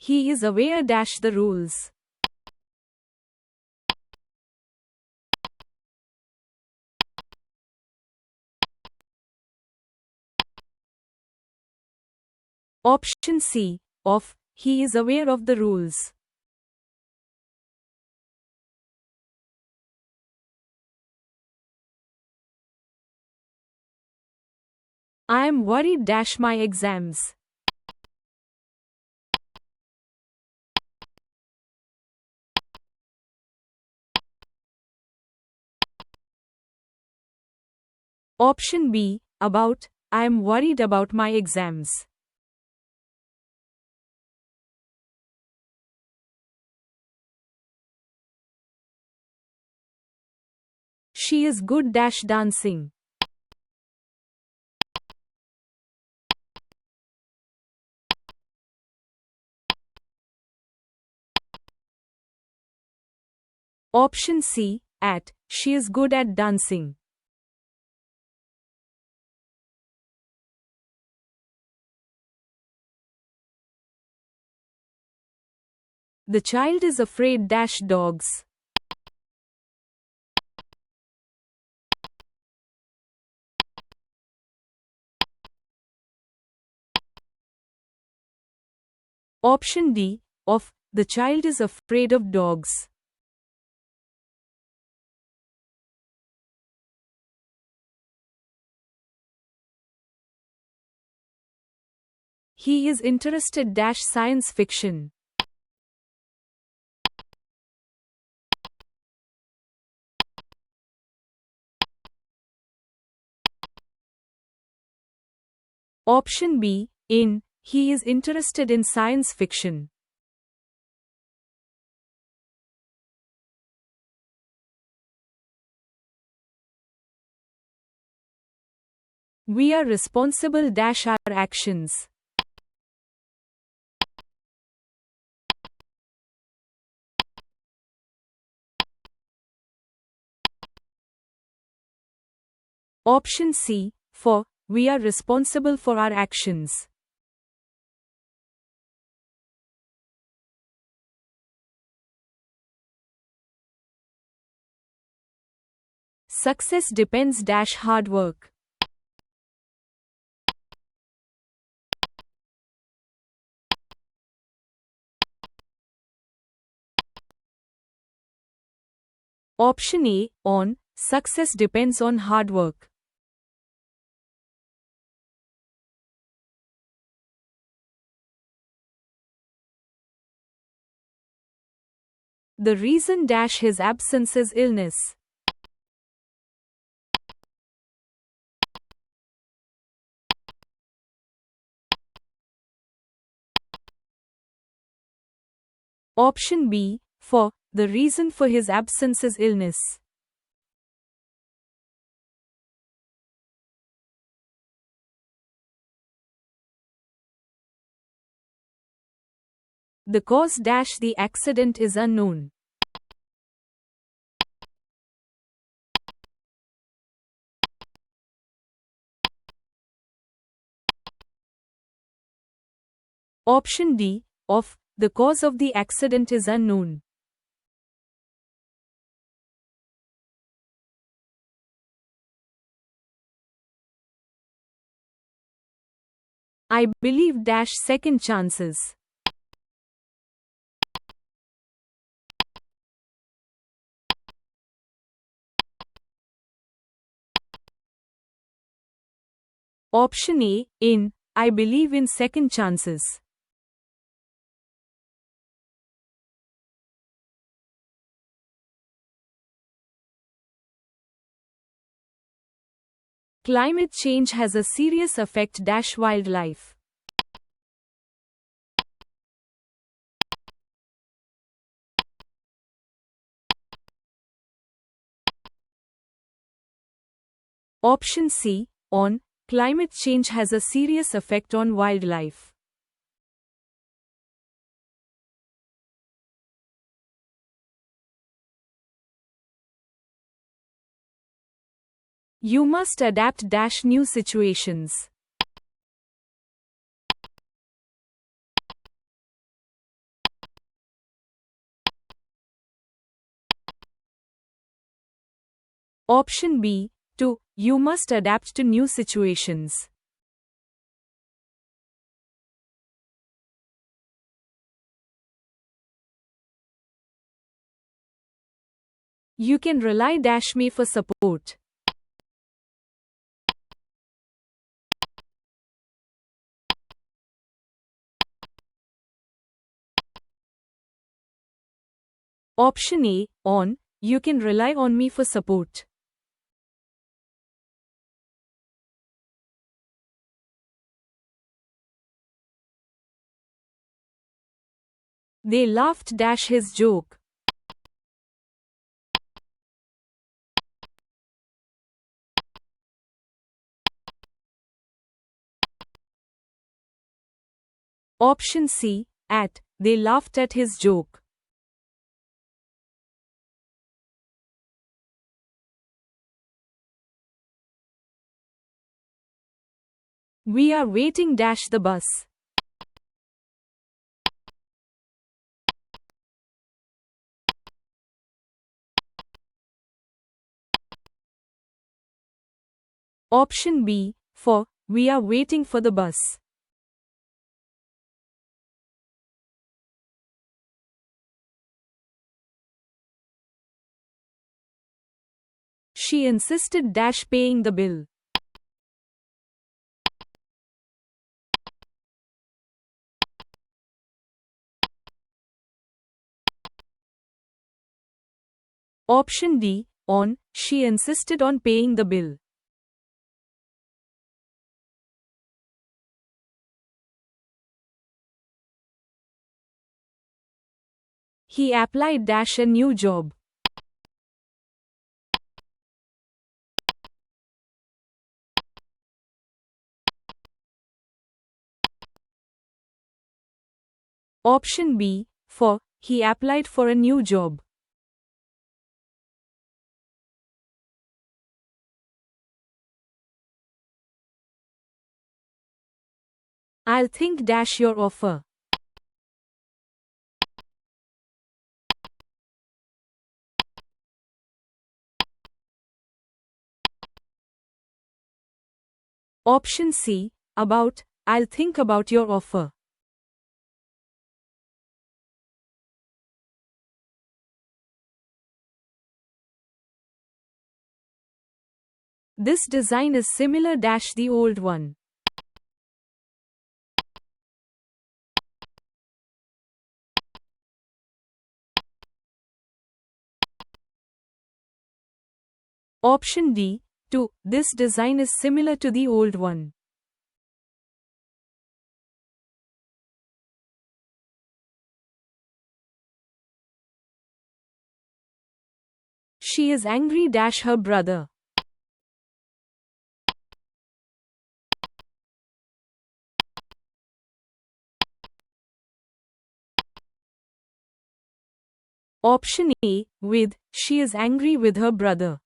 He is aware the rules. Option C, of, he is aware of the rules. I am worried my exams. Option B, about, I am worried about my exams. She is good dancing. Option C, at, she is good at dancing. The child is afraid dogs. Option D, of, the child is afraid of dogs. He is interested science fiction. Option B, in, he is interested in science fiction. We are responsible our actions. Option C, for, we are responsible for our actions. Success depends hard work. Option A, on, success depends on hard work. The reason his absence is illness. Option B, for, the reason for his absence is illness. The cause the accident is unknown. Option D, of, the cause of the accident is unknown. I believe second chances. Option A, in, I believe in second chances. Climate change has a serious effect wildlife. Option C, on, climate change has a serious effect on wildlife. You must adapt new situations. Option B. 2. You must adapt to new situations. You can rely me for support. Option A. On. You can rely on me for support. They laughed his joke. Option C. At. They laughed at his joke. We are waiting the bus. Option B. For. We are waiting for the bus. She insisted paying the bill. Option D. On. She insisted on paying the bill. He applied a new job. Option B. For. He applied for a new job. I'll think your offer. Option C. About. I'll think about your offer. This design is similar the old one. Option D. 2. This design is similar to the old one. She is angry her brother. Option A. With. She is angry with her brother.